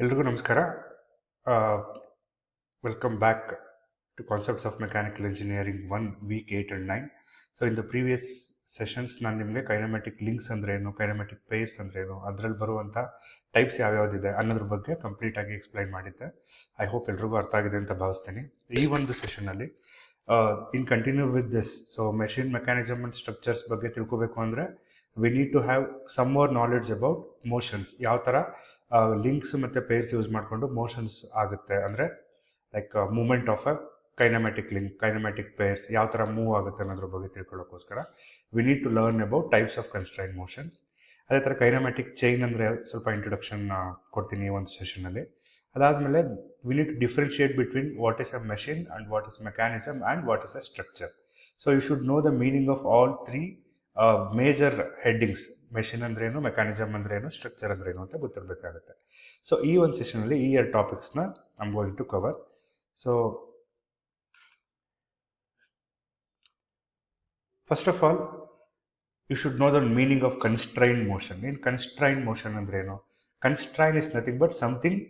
ಎಲ್ರಿಗೂ ನಮಸ್ಕಾರ. Welcome back to Concepts of Mechanical Engineering 1 week 8 and 9. So in the previous sessions ನಾನು ನಿಮಗೆ ಕೈನಮ್ಯಾಟಿಕ್ links ಅಂದ್ರೆ ಏನು, ಕೈನಮ್ಯಾಟಿಕ್ ಪೇರ್ಸ್ ಅಂದ್ರೆ ಏನು, ಅದರಲ್ಲಿ ಬರುವಂಥ ಟೈಪ್ಸ್ ಯಾವ್ಯಾವುದಿದೆ ಅನ್ನೋದ್ರ ಬಗ್ಗೆ ಕಂಪ್ಲೀಟ್ ಆಗಿ ಎಕ್ಸ್ಪ್ಲೈನ್ ಮಾಡಿದ್ದೆ. ಐ ಹೋಪ್ ಎಲ್ರಿಗೂ ಅರ್ಥ ಆಗಿದೆ ಅಂತ ಭಾವಿಸ್ತೀನಿ. ಈ ಒಂದು ಸೆಷನ್ನಲ್ಲಿ in continue with this, so machine mechanism and structures ಬಗ್ಗೆ ತಿಳ್ಕೋಬೇಕು ಅಂದರೆ we need to have some more knowledge about motions. ಯಾವ ಥರ ಲಿಂಕ್ಸ್ ಮತ್ತು ಪೇರ್ಸ್ ಯೂಸ್ ಮಾಡಿಕೊಂಡು ಮೋಷನ್ಸ್ ಆಗುತ್ತೆ, ಅಂದರೆ like moment of a kinematic link, kinematic pairs ಯಾವ ಥರ ಮೂವ್ ಆಗುತ್ತೆ ಅನ್ನೋದ್ರ ಬಗ್ಗೆ ತಿಳ್ಕೊಳ್ಳೋಕ್ಕೋಸ್ಕರ we need to learn about types of constrain motion. ಅದೇ ಥರ ಕೈನಮ್ಯಾಟಿಕ್ ಚೈನ್ ಅಂದರೆ ಸ್ವಲ್ಪ ಇಂಟ್ರೊಡಕ್ಷನ್ ಕೊಡ್ತೀನಿ ಈ ಒಂದು ಸೆಷನಲ್ಲಿ. ಅದಾದಮೇಲೆ we need to differentiate between what is a machine and what is mechanism and what is a structure. So you should know the meaning of all three major headings. Machine ಅಂದ್ರೇನು, mechanism ಅಂದ್ರೇನು, structure ಅಂದ್ರೇನು ಅಂತ ಗೊತ್ತಿರಬೇಕಾಗುತ್ತೆ. So ಈ ಒಂದು ಸೆಷನಲ್ಲಿ ಈ ಎರಡು ಟಾಪಿಕ್ಸ್ನ I'm going to cover. So first of all you should know the meaning of constrained motion. ಏನು ಕನ್ಸ್ಟ್ರೈನ್ಡ್ ಮೋಷನ್ ಅಂದ್ರೇನು? Constrain is nothing but something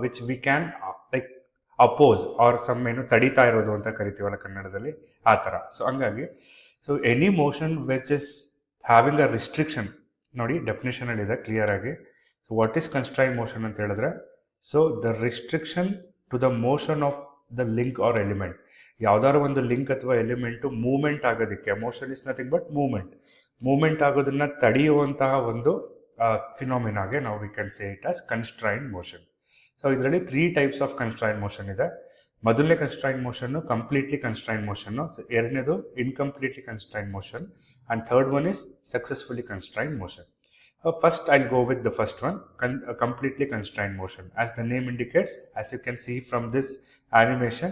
which we can like oppose or some ಏನು ತಡೀತಾ ಇರೋದು ಅಂತ ಕರಿತೀವಲ್ಲ ಕನ್ನಡದಲ್ಲಿ, ಆ ಥರ. ಸೊ ಹಂಗಾಗಿ so any motion which is having a restriction, ನೋಡಿ ಡೆಫಿನೇಷನಲ್ಲಿ ಇದೆ ಕ್ಲಿಯರ್ ಆಗಿ. So what is constrain motion ಅಂತ ಹೇಳಿದ್ರೆ, so the restriction to the motion of the link or element. ಯಾವ್ದಾದ್ರು ಒಂದು ಲಿಂಕ್ ಅಥವಾ ಎಲಿಮೆಂಟು ಮೂವ್ಮೆಂಟ್ ಆಗೋದಕ್ಕೆ, motion is nothing but movement ಆಗೋದನ್ನ ತಡೆಯುವಂತಹ ಒಂದು ಫಿನಾಮಿನಾಗೆ ನಾವು we can say it as constrained motion. So ಇದರಲ್ಲಿ 3 ಟೈಪ್ಸ್ ಆಫ್ ಕನ್ಸ್ಟ್ರೈನ್ಡ್ ಮೋಷನ್ ಇದೆ. ಮೊದಲನೇ constrained motion completely constrained motion, ಎರಡನೇದು incompletely constrained motion, and third one is successfully constrained motion. First, I'll go with the first one, completely constrained motion. As the name indicates, as you can see from this animation,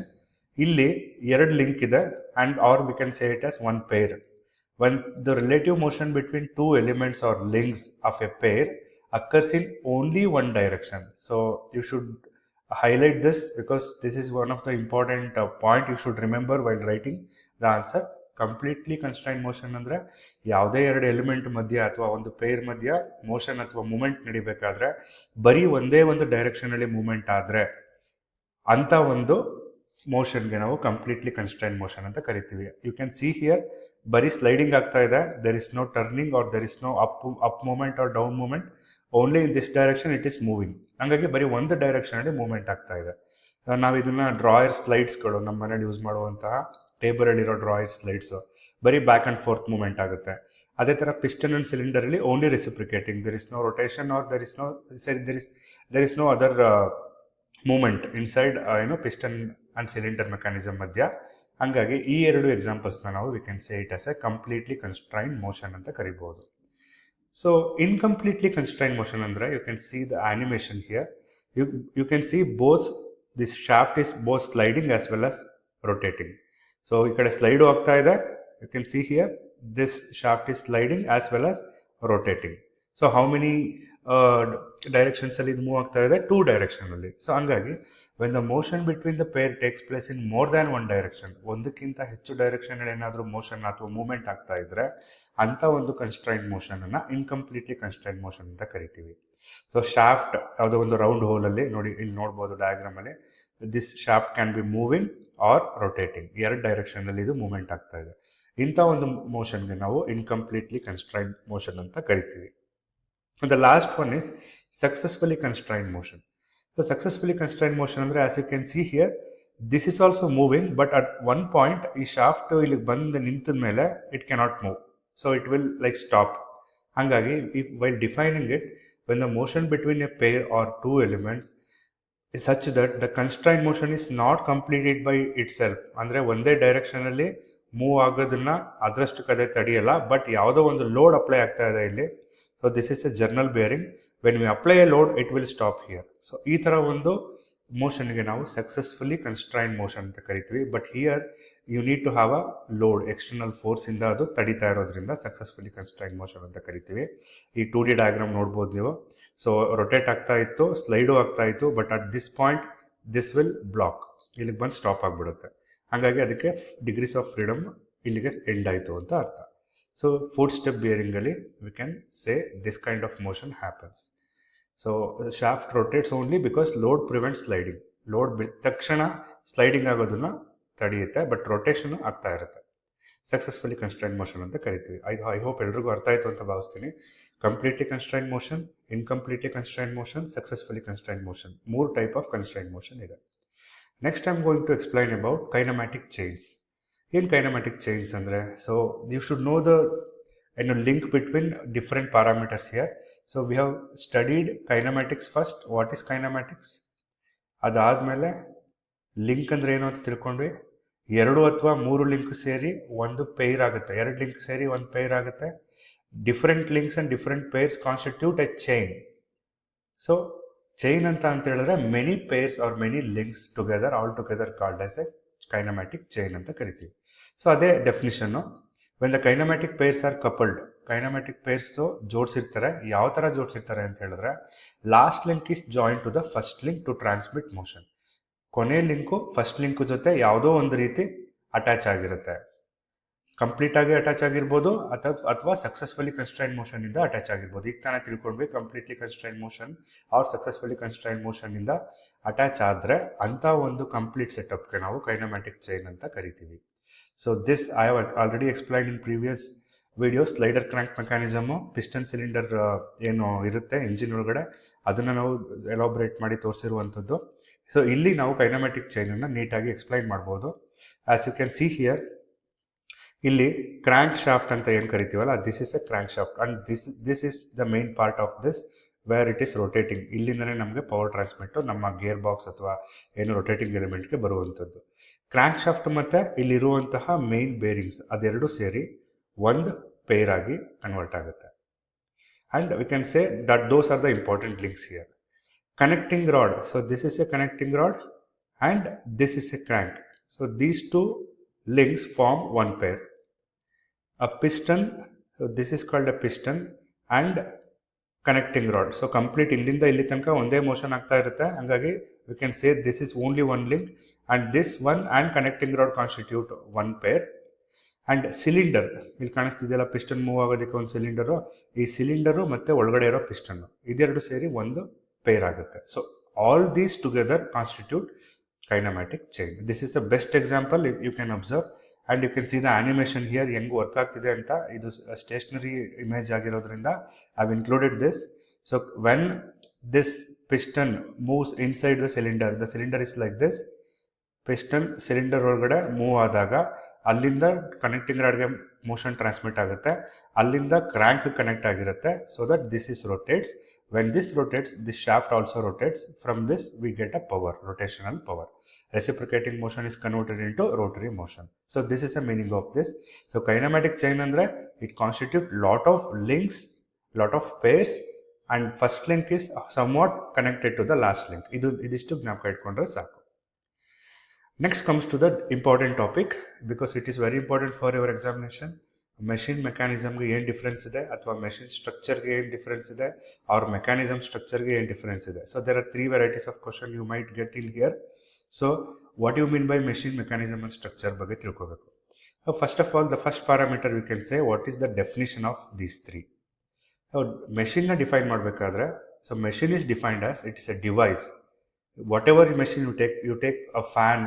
ಇಲ್ಲಿ ಎರಡು link ಇದೆ, and or we can say it as one pair. When the relative motion between two elements or links of a pair occurs in only one direction. So you should highlight this because this is one of the important point you should remember while writing the answer. Completely constrained motion ಅಂದರೆ ಯಾವುದೇ ಎರಡು element ಮಧ್ಯ ಅಥವಾ ಒಂದು peer ಮಧ್ಯ motion ಅಥವಾ moment ನಡಿಬೇಕಾದ್ರೆ ಬರೀ ಒಂದೇ ಒಂದು ಡೈರೆಕ್ಷನಲ್ಲಿ ಮೂಮೆಂಟ್ ಆದರೆ ಅಂಥ ಒಂದು ಮೋಷನ್ಗೆ ನಾವು ಕಂಪ್ಲೀಟ್ಲಿ ಕನ್ಸ್ಟ್ರೈನ್ಡ್ ಮೋಷನ್ ಅಂತ ಕರಿತೀವಿ. ಯು ಕ್ಯಾನ್ ಸಿ ಹಿಯರ್, ಬರೀ ಸ್ಲೈಡಿಂಗ್ ಆಗ್ತಾ ಇದೆ, there is no turning or there is no up movement or down movement, only in this direction it is moving. ಹಾಗಾಗಿ ಬರೀ ಒಂದು ಡೈರೆಕ್ಷನಲ್ಲಿ ಮೂವ್ಮೆಂಟ್ ಆಗ್ತಾ ಇದೆ. ನಾವು ಇದನ್ನ ಡ್ರಾಯರ್ ಸ್ಲೈಡ್ಸ್ಗಳು, ನಮ್ಮ ಮನೇಲಿ ಯೂಸ್ ಮಾಡುವಂತಹ ಟೇಬಲಲ್ಲಿರೋ ಡ್ರಾಯರ್ ಸ್ಲೈಡ್ಸು, ಬರೀ ಬ್ಯಾಕ್ ಆ್ಯಂಡ್ ಫೋರ್ತ್ ಮೂವ್ಮೆಂಟ್ ಆಗುತ್ತೆ. ಅದೇ ಥರ ಪಿಸ್ಟನ್ ಆ್ಯಂಡ್ ಸಿಲಿಂಡರಲ್ಲಿ only reciprocating, there is no rotation or there is no other moment inside piston and cylinder mechanism ಮಧ್ಯ. ಹಂಗಾಗಿ ಈ ಎರಡು ಎಕ್ಸಾಂಪಲ್ಸ್ನ ನಾವು we can say it as a completely constrained motion ಅಂತ ಕರಿಬೋದು. ಸೊ ಇನ್ಕಂಪ್ಲೀಟ್ಲಿ ಕನ್ಸ್ಟ್ರೈನ್ಡ್ ಮೋಷನ್ ಅಂದರೆ you can see the animation here. You can see both this shaft is both sliding as well as rotating. So ಈ ಕಡೆ slide ಆಗ್ತಾ ಇದೆ, you can see here this shaft is sliding as well as rotating. So how many ಡೈರೆಕ್ಷನ್ಸಲ್ಲಿ ಇದು move ಆಗ್ತಾ ಇದೆ? 2 ಡೈರೆಕ್ಷನಲ್ಲಿ. So ಹಂಗಾಗಿ when the motion between the pair takes place in more than one direction, ಒಂದಕ್ಕಿಂತ ಹೆಚ್ಚು ಡೈರೆಕ್ಷನ್ನಲ್ಲಿ ಏನಾದರೂ ಮೋಷನ್ ಅಥವಾ ಮೂವ್ಮೆಂಟ್ ಆಗ್ತಾ ಇದ್ರೆ ಅಂಥ ಒಂದು ಕನ್ಸ್ಟ್ರೈನ್ಡ್ ಮೋಷನನ್ನು ಇನ್ಕಂಪ್ಲೀಟ್ಲಿ ಕನ್ಸ್ಟ್ರೈನ್ಡ್ ಮೋಷನ್ ಅಂತ ಕರಿತೀವಿ. ಸೊ ಶಾಫ್ಟ್ ಯಾವುದೋ ಒಂದು ರೌಂಡ್ ಹೋಲಲ್ಲಿ ನೋಡಿ, ಇಲ್ಲಿ ನೋಡ್ಬೋದು ಡಯಾಗ್ರಾಮಲ್ಲಿ, this shaft can be moving or rotating, ಎರಡು ಡೈರೆಕ್ಷನ್ನಲ್ಲಿ ಇದು ಮೂವ್ಮೆಂಟ್ ಆಗ್ತಾ ಇದೆ. ಇಂಥ ಒಂದು ಮೋಷನ್ಗೆ ನಾವು ಇನ್ಕಂಪ್ಲೀಟ್ಲಿ ಕನ್ಸ್ಟ್ರೈನ್ಡ್ ಮೋಷನ್ ಅಂತ ಕರಿತೀವಿ. The last one is successfully constrained motion. So successfully constrained motion ಅಂದರೆ as you can see here, this is also moving, but at one point ಈ ಶಾಫ್ಟ್ ಇಲ್ಲಿಗೆ ಬಂದು ನಿಂತ ಮೇಲೆ it cannot move, so it will like stop. ಹಾಗಾಗಿ if while defining it, when the motion between a pair or 2 elements such that the constrained motion is not completed by itself, ಅಂದರೆ ಒಂದೇ ಡೈರೆಕ್ಷನಲ್ಲಿ move ಆಗೋದನ್ನ ಅದರಷ್ಟು ಕದೆ ತಡೆಯಲ್ಲ, but ಯಾವುದೋ ಒಂದು load apply ಆಗ್ತಾ ಇದೆ ಇಲ್ಲಿ. So this is A journal bearing, when we apply A load it will stop here. So ಈ ಥರ ಒಂದು ಮೋಷನ್ಗೆ ನಾವು ಸಕ್ಸಸ್ಫುಲಿ ಕನ್ಸ್ಟ್ರೈನ್ಡ್ ಮೋಷನ್ ಅಂತ ಕರಿತೀವಿ. But here you need to have a load, external ಫೋರ್ಸಿಂದ ಅದು ತಡೀತಾ ಇರೋದ್ರಿಂದ ಸಕ್ಸಸ್ಫುಲಿ ಕನ್ಸ್ಟ್ರೈನ್ಡ್ ಮೋಷನ್ ಅಂತ ಕರಿತೀವಿ. ಈ 2D ಡಯಾಗ್ರಾಮ್ ನೋಡ್ಬೋದು ನೀವು. ಸೊ ರೊಟೇಟ್ ಆಗ್ತಾ ಇತ್ತು, ಸ್ಲೈಡು ಆಗ್ತಾ ಇತ್ತು, but at this point this will block, ಇಲ್ಲಿಗೆ ಬಂದು ಸ್ಟಾಪ್ ಆಗಿಬಿಡುತ್ತೆ. ಹಾಗಾಗಿ ಅದಕ್ಕೆ ಡಿಗ್ರೀಸ್ ಆಫ್ ಫ್ರೀಡಮ್ ಇಲ್ಲಿಗೆ ಎಂಡ್ ಆಯಿತು ಅಂತ ಅರ್ಥ. ಸೊ ಫುಟ್ ಸ್ಟೆಪ್ ಬಿಯರಿಂಗಲ್ಲಿ we can say this kind of motion happens. So shaft rotates only because load prevent sliding. Load ಬಿದ್ದ ತಕ್ಷಣ ಸ್ಲೈಡಿಂಗ್ ಆಗೋದನ್ನ ತಡೆಯುತ್ತೆ, ಬಟ್ ರೊಟೇಷನ್ ಆಗ್ತಾ ಇರುತ್ತೆ. ಸಕ್ಸಸ್ಫುಲಿ ಕನ್ಸ್ಟ್ರೈನ್ ಮೋಷನ್ ಅಂತ ಕರಿತೀವಿ. ಐ ಹೋಪ್ ಎಲ್ರಿಗೂ ಅರ್ಥ ಆಯಿತು ಅಂತ ಭಾವಿಸ್ತೀನಿ. Completely constrain motion, incompletely constrain motion, successfully constrain motion, 3 type of constrain motion ಇದೆ. Next I am going to explain about kinematic chains. ಏನು ಕೈನಮ್ಯಾಟಿಕ್ ಚೈನ್ಸ್ ಅಂದರೆ, so you should know the link between different parameters here. So we have studied kinematics first. What is kinematics? ಅದಾದಮೇಲೆ link ಅಂದರೆ ಏನು ಅಂತ ತಿಳ್ಕೊಂಡ್ವಿ. 2 ಅಥವಾ 3 link ಸೇರಿ ಒಂದು ಪೇರ್ ಆಗುತ್ತೆ, 2 ಲಿಂಕ್ ಸೇರಿ ಒಂದು ಪೇರ್ ಆಗುತ್ತೆ. Different links and different pairs constitute a chain. So chain ಅಂತ ಹೇಳಿದ್ರೆ many pairs or many links together, all together called as a kinematic chain ಅಂತ ಕರಿತೀವಿ. ಸೊ ಅದೇ definition. When the kinematic pairs are coupled, kinematic pairs ಜೋಡಿಸಿರ್ತಾರೆ. ಯಾವ ಥರ ಜೋಡಿಸಿರ್ತಾರೆ ಅಂತ ಹೇಳಿದ್ರೆ, last link is join to the first link to transmit motion. ಕೊನೆ ಲಿಂಕು ಫಸ್ಟ್ ಲಿಂಕು ಜೊತೆ ಯಾವುದೋ ಒಂದು ರೀತಿ ಅಟ್ಯಾಚ್ ಆಗಿರುತ್ತೆ. ಕಂಪ್ಲೀಟ್ ಆಗಿ ಅಟ್ಯಾಚ್ ಆಗಿರ್ಬೋದು ಅಥವಾ ಸಕ್ಸಸ್ಫುಲಿ ಕನ್ಸ್ಟ್ರೈನ್ ಮೋಷನ್ ಇಂದ ಅಟ್ಯಾಚ್ ಆಗಿರ್ಬೋದು. ಈಗ ತಾನೇ ತಿಳ್ಕೊಂಡ್ವಿ, completely constrain motion or successfully constrain motion ಇಂದ ಅಟ್ಯಾಚ್ ಆದರೆ ಅಂತ ಒಂದು ಕಂಪ್ಲೀಟ್ ಸೆಟಪ್ಗೆ ನಾವು ಕೈನಮ್ಯಾಟಿಕ್ ಚೈನ್ ಅಂತ ಕರಿತೀವಿ. So this I have already explain in previous video. Slider crank mechanism, piston cylinder ಏನು ಇರುತ್ತೆ ಇಂಜಿನ್ ಒಳಗಡೆ, ಅದನ್ನು ನಾವು ಎಲಾಬ್ರೇಟ್ ಮಾಡಿ ತೋರಿಸಿರುವಂಥದ್ದು. ಸೊ ಇಲ್ಲಿ ನಾವು ಕೈನಮ್ಯಾಟಿಕ್ ಚೈನನ್ನು ನೀಟಾಗಿ ಎಕ್ಸ್ಪ್ಲೈನ್ ಮಾಡ್ಬೋದು. As you can see here, ಇಲ್ಲಿ ಕ್ರ್ಯಾಂಕ್ ಶಾಫ್ಟ್ ಅಂತ ಏನು ಕರಿತೀವಲ್ಲ, this is a crank shaft and this is the main part of this where it is rotating. ಇಲ್ಲಿಂದನೇ ನಮಗೆ ಪವರ್ ಟ್ರಾನ್ಸ್ಮಿಟ್ಟು ನಮ್ಮ ಗೇರ್ ಬಾಕ್ಸ್ ಅಥವಾ ಏನು ರೊಟೇಟಿಂಗ್ ಎಲಿಮೆಂಟ್ಗೆ ಬರುವಂಥದ್ದು. ಕ್ರ್ಯಾಂಕ್ ಶಾಫ್ಟ್ ಮತ್ತು ಇಲ್ಲಿರುವಂತಹ ಮೇನ್ ಬೇರಿಂಗ್ಸ್ ಅದೆರಡು ಸೇರಿ ಒಂದು ಪೇರ್ ಆಗಿ ಕನ್ವರ್ಟ್ ಆಗುತ್ತೆ. And we can say that those are the important links here. Connecting rod, so this is a connecting rod and this is a crank. So these two links form one pair. A piston, so this is called a piston and connecting rod. So complete illinda illi tanaka onde motion ಆಗ್ತಾ ಇರುತ್ತೆ. ಹಾಗಾಗಿ we can say this is only one link and this one and connecting rod constitute one pair. And cylinder, ಇಲ್ಲಿ ಕಾಣಿಸ್ತಿದೆಯಲ್ಲ piston move ಆಗೋದಕ್ಕೆ ಒಂದು cylinder, ಈ cylinder ಮತ್ತು ಒಳಗಡೆ ಇರೋ ಪಿಸ್ಟನ್ನು ಇದೆರಡು ಸೇರಿ ಒಂದು ಪೇರ್ ಆಗುತ್ತೆ. So all these together constitute kinematic chain. This is the best example you can observe and you can see the animation here ಹೆಂಗೆ ವರ್ಕ್ ಆಗ್ತಿದೆ ಅಂತ. ಇದು ಸ್ಟೇಷನರಿ ಇಮೇಜ್ ಆಗಿರೋದ್ರಿಂದ I have included this. So when this piston moves inside the cylinder is like this. Piston cylinder ಒಳಗಡೆ move ಆದಾಗ ಅಲ್ಲಿಂದ connecting ರಾಡ್ಗೆ motion transmit ಆಗುತ್ತೆ, ಅಲ್ಲಿಂದ ಕ್ರ್ಯಾಂಕ್ ಕನೆಕ್ಟ್ ಆಗಿರುತ್ತೆ. So that this is rotates. When this rotates, this shaft also rotates. From this we get a power, rotational power. Reciprocating motion is converted into rotary motion. So this is the meaning of this. So kinematic chain andre, it constitutes lot of links, lot of pairs, and first link is somewhat connected to the last link. Idistu gnapaka itkondre saku. Next comes to the important topic, because it is very important for your examination. Machine ಮೆಕ್ಯಾನಿಸಮ್ಗೆ ಏನು difference ಇದೆ, ಅಥವಾ machine ಸ್ಟ್ರಕ್ಚರ್ಗೆ ಏನು difference ಇದೆ, ಅವ್ರ mechanism ಸ್ಟ್ರಕ್ಚರ್ಗೆ ಏನು difference ಇದೆ. So there are 3 varieties of question you might get in here. So what you mean by machine mechanism and structure ಬಗ್ಗೆ ತಿಳ್ಕೋಬೇಕು. First of all, the first parameter you can say what is the definition of these 3. ಮೆಷಿನ್ನ define ಮಾಡಬೇಕಾದ್ರೆ, so machine is defined as it is a device. whatever machine you take a fan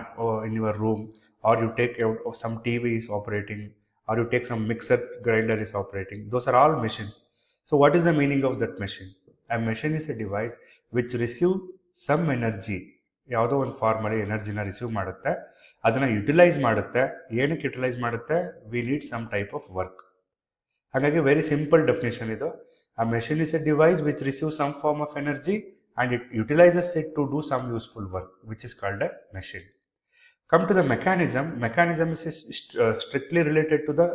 in your room, or you take some TV is operating, or you take some mixer grinder is operating. Those are all machines. So what is the meaning of that machine? A machine is a device which receive some energy. ಯಾವುದೋ ಒಂದು ಫಾರ್ಮಲ್ಲಿ ಎನರ್ಜಿನ receive ಮಾಡುತ್ತೆ, ಅದನ್ನು utilise ಮಾಡುತ್ತೆ. ಏನಕ್ಕೆ utilize ಮಾಡುತ್ತೆ? We need some type of work. ಹಾಗಾಗಿ very simple definition ಇದು. A machine is a device which receive some form of energy and it utilizes it to do some useful work, which is called a machine. Come to the mechanism. Mechanism is strictly related to the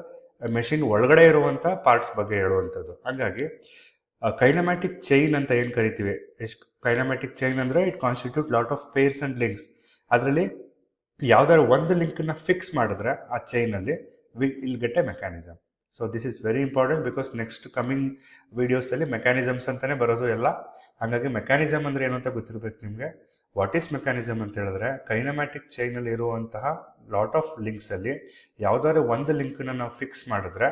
machine ಒಳಗಡೆ ಇರುವಂಥ parts ಬಗ್ಗೆ ಹೇಳುವಂಥದ್ದು. ಹಾಗಾಗಿ ಕೈನಮ್ಯಾಟಿಕ್ chain ಅಂತ ಏನು ಕರಿತೀವಿ, kinematic chain ಅಂದರೆ it constitute lot of pairs and links. ಅದರಲ್ಲಿ ಯಾವ್ದಾದ್ರು ಒಂದು ಲಿಂಕನ್ನ ಫಿಕ್ಸ್ ಮಾಡಿದ್ರೆ ಆ ಚೈನಲ್ಲಿ will get a mechanism. So this is very important, because next coming ವಿಡಿಯೋಸಲ್ಲಿ ಮೆಕ್ಯಾನಿಸಮ್ಸ್ ಅಂತಲೇ ಬರೋದು ಎಲ್ಲ. ಹಾಗಾಗಿ ಮೆಕ್ಯಾನಿಸಮ್ ಅಂದರೆ ಏನು ಅಂತ ಗೊತ್ತಿರಬೇಕು ನಿಮಗೆ. ವಾಟ್ ಈಸ್ ಮೆಕ್ಯಾನಿಸಮ್ ಅಂತ ಹೇಳಿದ್ರೆ, ಕೈನಮ್ಯಾಟಿಕ್ ಚೈನಲ್ಲಿ ಇರುವಂತಹ ಲಾಟ್ ಆಫ್ ಲಿಂಕ್ಸಲ್ಲಿ ಯಾವುದಾದ್ರು ಒಂದು ಲಿಂಕನ್ನು ನಾವು ಫಿಕ್ಸ್ ಮಾಡಿದ್ರೆ,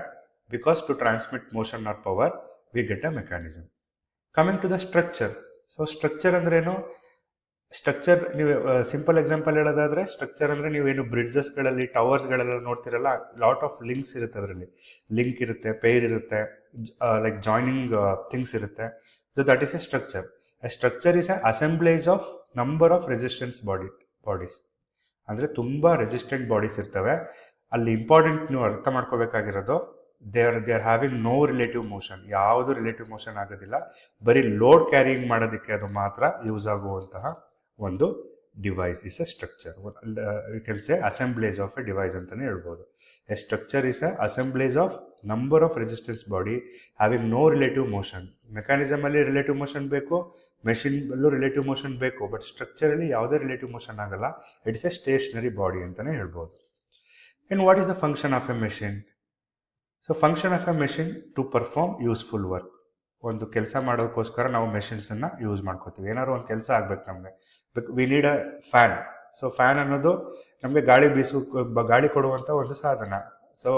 because to transmit motion or power we get a mechanism. Coming to the structure. So structure ಅಂದ್ರೇನು, ಸ್ಟ್ರಕ್ಚರ್ ನೀವು ಸಿಂಪಲ್ ಎಕ್ಸಾಂಪಲ್ ಹೇಳೋದಾದ್ರೆ, ಸ್ಟ್ರಕ್ಚರ್ ಅಂದ್ರೆ ನೀವೇನು ಬ್ರಿಡ್ಜಸ್ಗಳಲ್ಲಿ ಟವರ್ಸ್ಗಳೆಲ್ಲ ನೋಡ್ತಿರಲ್ಲ, ಲಾಟ್ ಆಫ್ ಲಿಂಕ್ಸ್ ಇರುತ್ತೆ ಅದರಲ್ಲಿ. ಲಿಂಕ್ ಇರುತ್ತೆ, ಪೇರ್ ಇರುತ್ತೆ, ಲೈಕ್ ಜಾಯ್ನಿಂಗ್ ಥಿಂಗ್ಸ್ ಇರುತ್ತೆ. So that is a structure. A structure is a assemblage of number of resistance bodies. ಅಂದರೆ ತುಂಬ ರೆಸಿಸ್ಟೆಂಟ್ ಬಾಡೀಸ್ ಇರ್ತವೆ. ಅಲ್ಲಿ ಇಂಪಾರ್ಟೆಂಟ್ ನೀವು ಅರ್ಥ ಮಾಡ್ಕೋಬೇಕಾಗಿರೋದು, they are having no relative motion. ಯಾವುದು ರಿಲೇಟಿವ್ ಮೋಷನ್ ಆಗೋದಿಲ್ಲ, ಬರೀ ಲೋಡ್ ಕ್ಯಾರಿಯಿಂಗ್ ಮಾಡೋದಕ್ಕೆ ಅದು ಮಾತ್ರ ಯೂಸ್ ಆಗುವಂತಹ ಒಂದು device is a structure. You can say assemblage of a device ಅಂತಲೇ ಹೇಳ್ಬೋದು. A structure is a assemblage of number of resistance body having no relative motion. ಮೆಕ್ಯಾನಿಸಮಲ್ಲಿ ರಿಲೇಟಿವ್ ಮೋಷನ್ ಬೇಕು, ಮೆಷಿನಲ್ಲೂ ರಿಲೇಟಿವ್ ಮೋಷನ್ ಬೇಕು, ಬಟ್ ಸ್ಟ್ರಕ್ಚರಲ್ಲಿ ಯಾವುದೇ ರಿಲೇಟಿವ್ ಮೋಷನ್ ಆಗಲ್ಲ. It's a stationary body ಅಂತಲೇ ಹೇಳ್ಬೋದು. And what is the function of a machine? So function of a machine to perform useful work. ಒಂದು ಕೆಲಸ ಮಾಡೋಕ್ಕೋಸ್ಕರ ನಾವು ಮೆಷಿನ್ಸನ್ನು ಯೂಸ್ ಮಾಡ್ಕೋತೀವಿ. ಏನಾದ್ರು ಒಂದು ಕೆಲಸ ಆಗ್ಬೇಕು ನಮಗೆ, we need a fan. So fan ಅನ್ನೋದು ನಮಗೆ ಗಾಳಿ ಕೊಡುವಂಥ ಒಂದು ಸಾಧನ. ಸೊ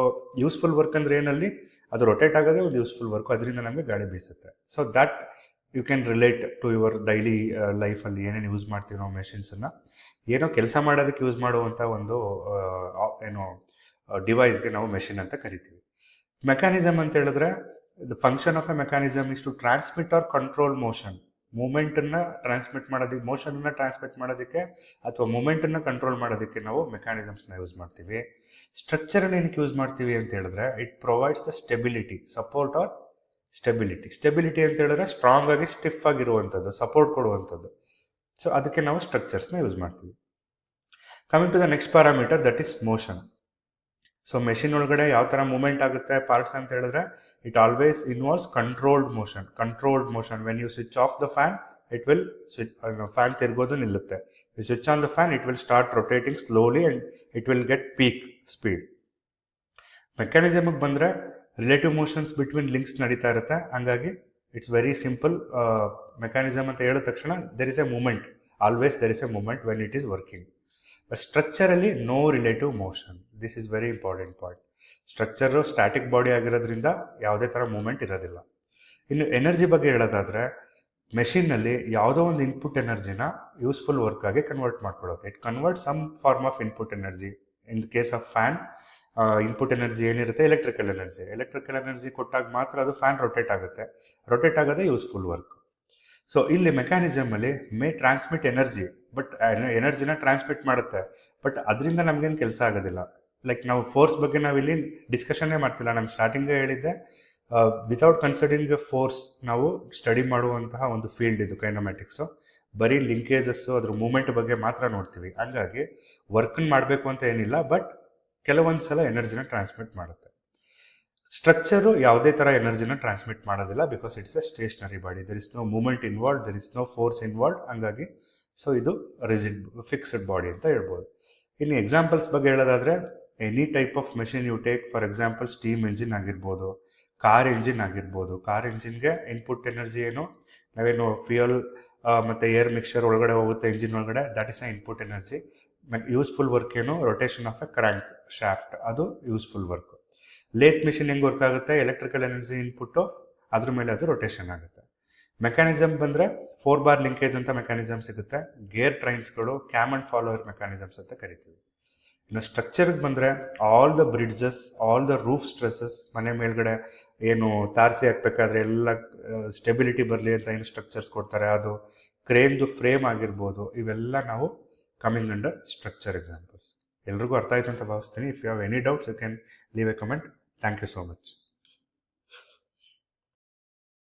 ಯೂಸ್ಫುಲ್ ವರ್ಕ್ ಅಂದರೆ ಏನಲ್ಲಿ, ಅದು ರೊಟೇಟ್ ಆಗೋದೇ ಒಂದು ಯೂಸ್ಫುಲ್ ವರ್ಕ್, ಅದರಿಂದ ನಮಗೆ ಗಾಳಿ ಬೀಸುತ್ತೆ. So that you can relate to your daily ಲೈಫಲ್ಲಿ ಏನೇನು ಯೂಸ್ ಮಾಡ್ತೀವಿ ನಾವು ಮೆಷಿನ್ಸನ್ನು. ಏನೋ ಕೆಲಸ ಮಾಡೋದಕ್ಕೆ ಯೂಸ್ ಮಾಡುವಂಥ ಒಂದು ಏನೋ ಡಿವೈಸ್ಗೆ ನಾವು ಮೆಷಿನ್ ಅಂತ ಕರಿತೀವಿ. ಮೆಕ್ಯಾನಿಸಮ್ ಅಂತ ಹೇಳಿದ್ರೆ, the function of a mechanism is to transmit or control motion. ಮೂಮೆಂಟನ್ನು ಟ್ರಾನ್ಸ್ಮಿಟ್ ಮಾಡೋದಕ್ಕೆ, ಮೋಷನನ್ನು ಟ್ರಾನ್ಸ್ಮಿಟ್ ಮಾಡೋದಕ್ಕೆ ಅಥವಾ ಮೂಮೆಂಟನ್ನು ಕಂಟ್ರೋಲ್ ಮಾಡೋದಕ್ಕೆ ನಾವು ಮೆಕ್ಯಾನಿಸಮ್ಸ್ನ ಯೂಸ್ ಮಾಡ್ತೀವಿ. ಸ್ಟ್ರಕ್ಚರನ್ನು ಏನಕ್ಕೆ ಯೂಸ್ ಮಾಡ್ತೀವಿ ಅಂತ ಹೇಳಿದ್ರೆ, it provides the stability, support or stability. Stability ಅಂತ ಹೇಳಿದ್ರೆ ಸ್ಟ್ರಾಂಗ್ ಆಗಿ ಸ್ಟಿಫ್ ಆಗಿರುವಂಥದ್ದು, ಸಪೋರ್ಟ್ ಕೊಡುವಂಥದ್ದು. ಸೊ ಅದಕ್ಕೆ ನಾವು ಸ್ಟ್ರಕ್ಚರ್ಸ್ನ ಯೂಸ್ ಮಾಡ್ತೀವಿ. Coming to the next parameter, that is motion. So machine ಒಳಗಡೆ ಯಾವ ಥರ ಮೂವ್ಮೆಂಟ್ ಆಗುತ್ತೆ ಪಾರ್ಟ್ಸ್ ಅಂತ ಹೇಳಿದ್ರೆ, it always involves controlled motion. When you switch off the fan, it will fan ತಿರ್ಗೋದು ನಿಲ್ಲುತ್ತೆ. You switch on the fan, it will start rotating slowly and it will get peak speed. ಮೆಕ್ಯಾನಿಸಮ್ಗೆ ಬಂದರೆ relative motions between links ನಡೀತಾ ಇರುತ್ತೆ. ಹಂಗಾಗಿ it's very simple. Mechanism ಅಂತ ಹೇಳಿದ ತಕ್ಷಣ there is a moment, always there is a moment when it is working. But ಸ್ಟ್ರಕ್ಚರಲ್ಲಿ no relative motion. This is very important point. Structure static body ಆಗಿರೋದ್ರಿಂದ ಯಾವುದೇ ಥರ ಮೂಮೆಂಟ್ ಇರೋದಿಲ್ಲ. ಇನ್ನು ಎನರ್ಜಿ ಬಗ್ಗೆ ಹೇಳೋದಾದರೆ, ಮೆಷಿನ್ನಲ್ಲಿ ಯಾವುದೋ ಒಂದು ಇನ್ಪುಟ್ ಎನರ್ಜಿನ ಯೂಸ್ಫುಲ್ ವರ್ಕ್ ಆಗಿ ಕನ್ವರ್ಟ್ ಮಾಡ್ಕೊಳ್ಳುತ್ತೆ. It convert some form of input energy. In case of fan, input energy ಏನಿರುತ್ತೆ, ಎಲೆಕ್ಟ್ರಿಕಲ್ ಎನರ್ಜಿ ಕೊಟ್ಟಾಗ ಮಾತ್ರ ಅದು ಫ್ಯಾನ್ ರೊಟೇಟ್ ಆಗುತ್ತೆ. ರೊಟೇಟ್ ಆಗೋದೇ ಯೂಸ್ಫುಲ್ ವರ್ಕ್. ಸೊ ಇಲ್ಲಿ ಮೆಕ್ಯಾನಿಸಮಲ್ಲಿ ಮೇ ಟ್ರಾನ್ಸ್ಮಿಟ್ ಎನರ್ಜಿ, ಬಟ್ ಎನರ್ಜಿನ ಟ್ರಾನ್ಸ್ಮಿಟ್ ಮಾಡುತ್ತೆ, ಬಟ್ ಅದರಿಂದ ನಮಗೇನು ಕೆಲಸ ಆಗೋದಿಲ್ಲ. ಲೈಕ್ ನಾವು ಫೋರ್ಸ್ ಬಗ್ಗೆ ನಾವಿಲ್ಲಿ ಡಿಸ್ಕಷನ್ನೇ ಮಾಡ್ತಿಲ್ಲ. ನಾನು ಸ್ಟಾರ್ಟಿಂಗೇ ಹೇಳಿದ್ದೆ, ವಿತೌಟ್ ಕನ್ಸಿಡರಿಂಗ್ ಫೋರ್ಸ್ ನಾವು ಸ್ಟಡಿ ಮಾಡುವಂತಹ ಒಂದು ಫೀಲ್ಡ್ ಇದು ಕೈನಮ್ಯಾಟಿಕ್ಸು. ಬರೀ ಲಿಂಕೇಜಸ್ಸು, ಅದ್ರ ಮೂಮೆಂಟ್ ಬಗ್ಗೆ ಮಾತ್ರ ನೋಡ್ತೀವಿ. ಹಂಗಾಗಿ ವರ್ಕನ್ನು ಮಾಡಬೇಕು ಅಂತ ಏನಿಲ್ಲ, ಬಟ್ ಕೆಲವೊಂದು ಸಲ ಎನರ್ಜಿನ ಟ್ರಾನ್ಸ್ಮಿಟ್ ಮಾಡುತ್ತೆ. ಸ್ಟ್ರಕ್ಚರು ಯಾವುದೇ ಥರ ಎನರ್ಜಿನ ಟ್ರಾನ್ಸ್ಮಿಟ್ ಮಾಡೋದಿಲ್ಲ, because it's a stationary body. There is no movement involve, there is no force involve. ಹಂಗಾಗಿ ಸೊ ಇದು ಫಿಕ್ಸ್ಡ್ ಬಾಡಿ ಅಂತ ಹೇಳ್ಬೋದು. ಇನ್ನು ಎಕ್ಸಾಂಪಲ್ಸ್ ಬಗ್ಗೆ ಹೇಳೋದಾದರೆ, any type of machine you take, for example steam engine ಆಗಿರ್ಬೋದು, ಕಾರ್ ಎಂಜಿನ್ ಆಗಿರ್ಬೋದು. Car ಎಂಜಿನ್ಗೆ ಇನ್ಪುಟ್ ಎನರ್ಜಿ ಏನು, ನಾವೇನು ಫ್ಯೂಯಲ್ ಮತ್ತು ಏರ್ ಮಿಕ್ಸ್ಚರ್ ಒಳಗಡೆ ಹೋಗುತ್ತೆ ಎಂಜಿನ್ ಒಳಗಡೆ, that is a input energy. Useful work ಏನು, rotation of a crank shaft, ಅದು ಯೂಸ್ಫುಲ್ ವರ್ಕ್. ಲೇತ್ ಮಿಷಿನ್ ಹೆಂಗೆ ವರ್ಕ್ ಆಗುತ್ತೆ, ಎಲೆಕ್ಟ್ರಿಕಲ್ ಎನರ್ಜಿ ಇನ್ಪುಟ್ಟು, ಅದ್ರ ಮೇಲೆ ಅದು ರೊಟೇಷನ್ ಆಗುತ್ತೆ. ಮೆಕ್ಯಾನಿಸಮ್ ಬಂದರೆ 4 ಬಾರ್ ಲಿಂಕೇಜ್ ಅಂತ ಮೆಕ್ಯಾನಿಸಮ್ ಸಿಗುತ್ತೆ. ಗೇರ್ ಟ್ರೈನ್ಸ್ಗಳು, ಕ್ಯಾಮ್ ಆ್ಯಂಡ್ ಫಾಲೋವರ್ ಮೆಕ್ಯಾನಿಸಮ್ಸ್ ಅಂತ ಕರಿತೀವಿ. ಇನ್ನು ಸ್ಟ್ರಕ್ಚರ್ಗೆ ಬಂದರೆ, all the bridges, all the roof stresses, ಮನೆ ಮೇಲ್ಗಡೆ ಏನು ತಾರಸಿ ಹಾಕಬೇಕಾದ್ರೆ ಎಲ್ಲ ಸ್ಟೆಬಿಲಿಟಿ ಬರಲಿ ಅಂತ ಏನು ಸ್ಟ್ರಕ್ಚರ್ಸ್ ಕೊಡ್ತಾರೆ, ಅದು ಕ್ರೇನ್ದು ಫ್ರೇಮ್ ಆಗಿರ್ಬೋದು, ಇವೆಲ್ಲ ನಾವು ಕಮಿಂಗ್ ಅಂಡರ್ ಸ್ಟ್ರಕ್ಚರ್ ಎಕ್ಸಾಂಪಲ್ಸ್. ಎಲ್ರಿಗೂ ಅರ್ಥ ಆಯಿತು ಅಂತ ಭಾವಿಸ್ತೀನಿ. If you have any doubts, you can leave a comment. Thank you so much.